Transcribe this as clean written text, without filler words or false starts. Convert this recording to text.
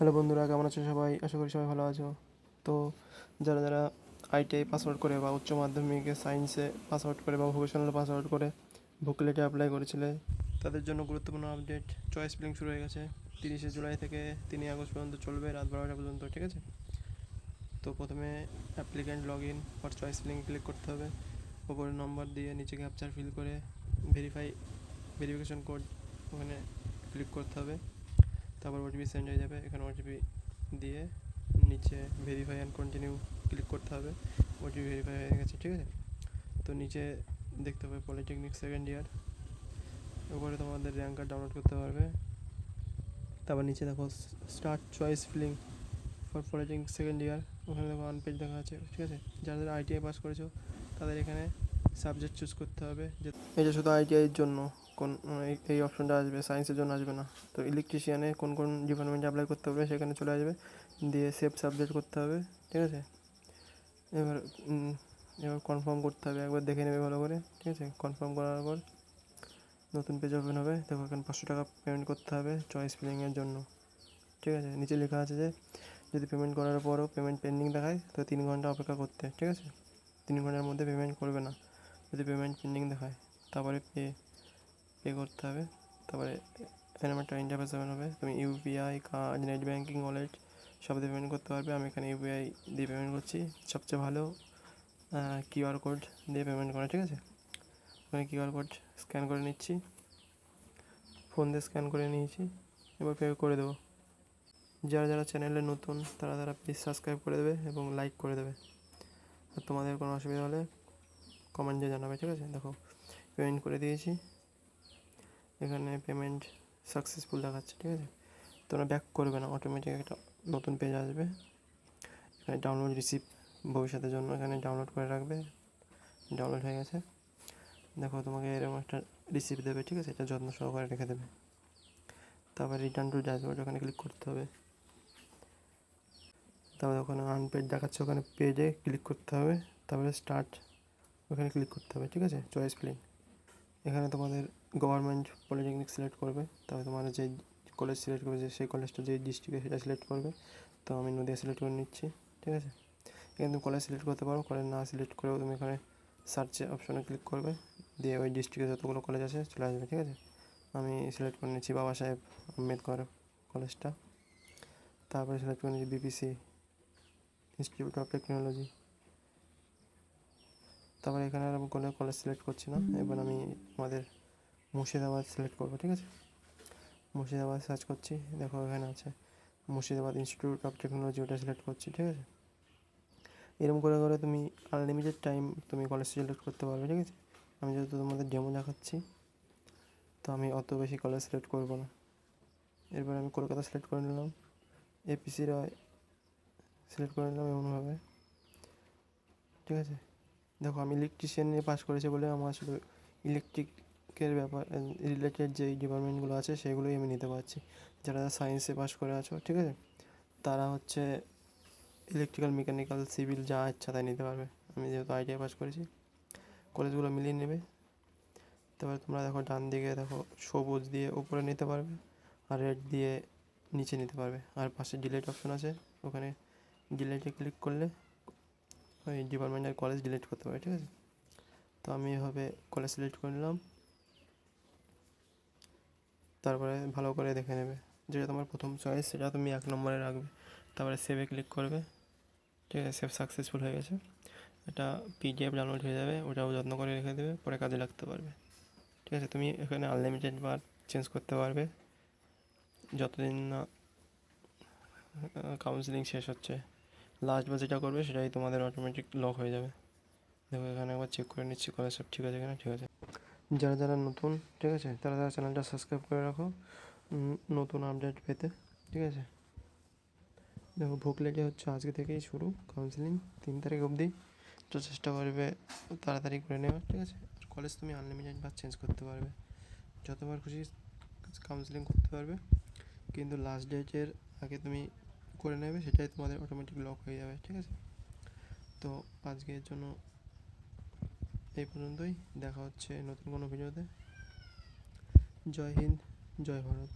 Hello বন্ধুরা, কেমন আছো সবাই? আশা করি সবাই ভালো আছো। তো যারা যারা আইটিআই পাস আউট করে বা উচ্চ মাধ্যমিকে সায়েন্সে পাস আউট করে বা ভোকেশনালে পাস আউট করে বুকলেটে অ্যাপ্লাই করেছিলে, তাদের জন্য গুরুত্বপূর্ণ আপডেট। চয়েস ফিলিং শুরু হয়ে গেছে 30শে জুলাই থেকে 3ই আগস্ট পর্যন্ত চলবে, রাত 12টা পর্যন্ত। ঠিক আছে, তো প্রথমে applicant log in for choice filling click করতে হবে। ওপরে নম্বর দিয়ে নিচে ক্যাপচার ফিল করে ভেরিফিকেশন কোড ওখানে ক্লিক করতে হবে। তারপর ওটিপি সেন্ড হয়ে যাবে। এখানে ওটিপি দিয়ে নিচে ভেরিফাই অ্যান্ড কন্টিনিউ ক্লিক করতে হবে। ওটিপি ভেরিফাই হয়ে গেছে। ঠিক আছে, তো নিচে দেখতে হবে পলিটেকনিক সেকেন্ড ইয়ার, উপরে তোমাদের র্যাঙ্ক কার্ড ডাউনলোড করতে পারবে। তারপর নিচে দেখো start choice filling for polytechnic second year, ওখানে দেখো অন পেজ দেখা আছে। ঠিক আছে, যাদের আইটিআই পাস করেছো তাদের এখানে সাবজেক্ট চুজ করতে হবে। যে এটা শুধু আইটিআইয়ের জন্য, কোন এই অপশনটা আসবে, সায়েন্সের জন্য আসবে না। তো ইলেকট্রিশিয়ানে কোন কোন ডিপার্টমেন্টে অ্যাপ্লাই করতে হবে সেখানে চলে আসবে, দিয়ে সেভ সাবজেক্ট করতে হবে। ঠিক আছে, এবার এবার কনফার্ম করতে হবে, একবার দেখে নেবে ভালো করে। ঠিক আছে, কনফার্ম করার পর নতুন পেজ ওপেন হবে। দেখো এখানে 500 টাকা পেমেন্ট করতে হবে চয়েস ফিলিংয়ের জন্য। ঠিক আছে, নিচে লেখা আছে যে যদি পেমেন্ট করার পরও পেমেন্ট পেন্ডিং দেখায় তো 3 ঘন্টা অপেক্ষা করতে। ঠিক আছে, 3 ঘন্টার মধ্যে পেমেন্ট করবে না যদি পেমেন্ট পেন্ডিং দেখায়। তারপরে পে করতে হবে। তারপরে এখানে একটা ইন্টারফেস ওপেন হবে, তুমি UPI, card, net banking, wallet সব দিয়ে পেমেন্ট করতে পারবে। আমি এখানে ইউপিআই দিয়ে পেমেন্ট করছি, সবচেয়ে ভালো কিউআর কোড দিয়ে পেমেন্ট করা। ঠিক আছে, ওখানে কিউআর কোড স্ক্যান করে নিচ্ছি, ফোন দিয়ে স্ক্যান করে নিয়েছি, এবার পে করে দেবো। যারা যারা চ্যানেলে নতুন তারা তারা প্লিজ সাবস্ক্রাইব করে দেবে এবং লাইক করে দেবে। আর তোমাদের কোনো অসুবিধা হলে কমেন্টে জানাবে। ঠিক আছে, দেখো পেমেন্ট করে দিয়েছি, এখানে পেমেন্ট সাকসেসফুল দেখাচ্ছে। ঠিক আছে, তোমরা ব্যাক করবে না, অটোমেটিক একটা নতুন পেজ আসবে। এখানে ডাউনলোড রিসিপ্ট ভবিষ্যতের জন্য এখানে ডাউনলোড করে রাখবে। ডাউনলোড হয়ে গেছে, দেখো তোমাকে এরকম একটা রিসিপ্ট দেবে। ঠিক আছে, এটা যত্ন সহকারে রেখে দেবে। তারপর রিটার্ন টু ড্যাশবোর্ড ওখানে ক্লিক করতে হবে। তারপরে ওখানে আনপেড দেখাচ্ছে, ওখানে পেজে ক্লিক করতে হবে। তারপরে স্টার্ট ওখানে ক্লিক করতে হবে। ঠিক আছে, চয়েস ফিলিং এখানে তোমাদের গভর্নমেন্ট পলিটেকনিক সিলেক্ট করবে। তারপরে তোমার যে কলেজ সিলেক্ট করবে, যে সেই কলেজটা যে ডিস্ট্রিক্টে সেটা সিলেক্ট করবে। তো আমি নদিয়া সিলেক্ট করে নিচ্ছি। ঠিক আছে, এখানে তুমি কলেজ সিলেক্ট করতে পারো, কলেজ না সিলেক্ট করেও তুমি এখানে সার্চে অপশনে ক্লিক করবে, দিয়ে ওই ডিস্ট্রিক্টে যতগুলো কলেজ আছে চলে আসবে। ঠিক আছে, আমি সিলেক্ট করে নিচ্ছি বাবা সাহেব আম্বেদকর কলেজটা। তারপরে সিলেক্ট করে নিচ্ছি বিপিসি, ইনস্টিটিউট অফ টেকনোলজি। তারপরে এখানে আর আমি কোনো কলেজ সিলেক্ট করছি না, এবার আমি আমাদের মুর্শিদাবাদ সিলেক্ট করবো। ঠিক আছে, মুর্শিদাবাদ সার্চ করছি, দেখো এখানে আছে মুর্শিদাবাদ ইনস্টিটিউট অফ টেকনোলজি, ওটা সিলেক্ট করছি। ঠিক আছে, এরকম করে করে তুমি আনলিমিটেড টাইম তুমি কলেজ সিলেক্ট করতে পারবে। ঠিক আছে, আমি যেহেতু তোমাদের ডেমো দেখাচ্ছি তো আমি অত বেশি কলেজ সিলেক্ট করবো না। এরপর আমি কলকাতা সিলেক্ট করে নিলাম, এপিসি রায় সিলেক্ট করে নিলাম এমনভাবে। ঠিক আছে, দেখো আমি ইলেকট্রিশিয়ান নিয়ে পাস করেছি বলে আমার শুধু ইলেকট্রিকের ব্যাপার রিলেটেড যেই ডিপার্টমেন্টগুলো আছে সেগুলোই আমি নিতে পারছি। যারা সায়েন্সে পাস করে আছো, ঠিক আছে, তারা হচ্ছে ইলেকট্রিক্যাল, মেকানিক্যাল, সিভিল যা ইচ্ছা তাই নিতে পারবে। আমি যেহেতু আইটিআই পাস করেছি, কলেজগুলো মিলিয়ে নেবে। তারপরে তোমরা দেখো ডান দিকে দেখো সবুজ দিয়ে উপরে নিতে পারবে, আর রেড দিয়ে নিচে নিতে পারবে। আর পাশে ডিলিট অপশন আছে, ওখানে ডিলিটে ক্লিক করলে ওই ডিপার্টমেন্ট আর কলেজ ডিলিট করতে পারবে। ঠিক আছে, তো আমি এভাবে কলেজ সিলেক্ট করে নিলাম। তারপরে ভালো করে দেখে নেবে, যেটা তোমার প্রথম চয়েস সেটা তুমি 1 নম্বরে রাখবে। তারপরে সেভে ক্লিক করবে। ঠিক আছে, সেভ সাকসেসফুল হয়ে গেছে। এটা পিডিএফ ডাউনলোড হয়ে যাবে, ওটাও যত্ন করে রেখে দেবে, পরে কাজে লাগতে পারবে। ঠিক আছে, তুমি এখানে আনলিমিটেড বার চেঞ্জ করতে পারবে যতদিন না কাউন্সিলিং শেষ হচ্ছে। লাস্ট বার যেটা করবে সেটাই তোমাদের অটোমেটিক লক হয়ে যাবে। দেখো এখানে একবার চেক করে নিচ্ছি কলেজ সব ঠিক আছে কিনা। ঠিক আছে, যারা যারা নতুন, ঠিক আছে, তারা তারা চ্যানেলটা সাবস্ক্রাইব করে রাখো নতুন আপডেট পেতে। ঠিক আছে, দেখো বুকলেটে হচ্ছে আজকে থেকেই শুরু কাউন্সিলিং, 3 তারিখ অবধি। তো চেষ্টা করবে তাড়াতাড়ি করে নেওয়ার। ঠিক আছে, আর কলেজ তুমি আনলিমিটেড বার চেঞ্জ করতে পারবে, যতবার খুশি কাউন্সিলিং করতে পারবে, কিন্তু লাস্ট ডেটের আগে তুমি করে নেবে, সেটাই তোমাদের অটোমেটিক লক হয়ে যাবে। ঠিক আছে, তো আজকের জন্য এই পর্যন্তই, দেখা হচ্ছে নতুন কোনো ভিডিওতে। জয় হিন্দ, জয় ভারত।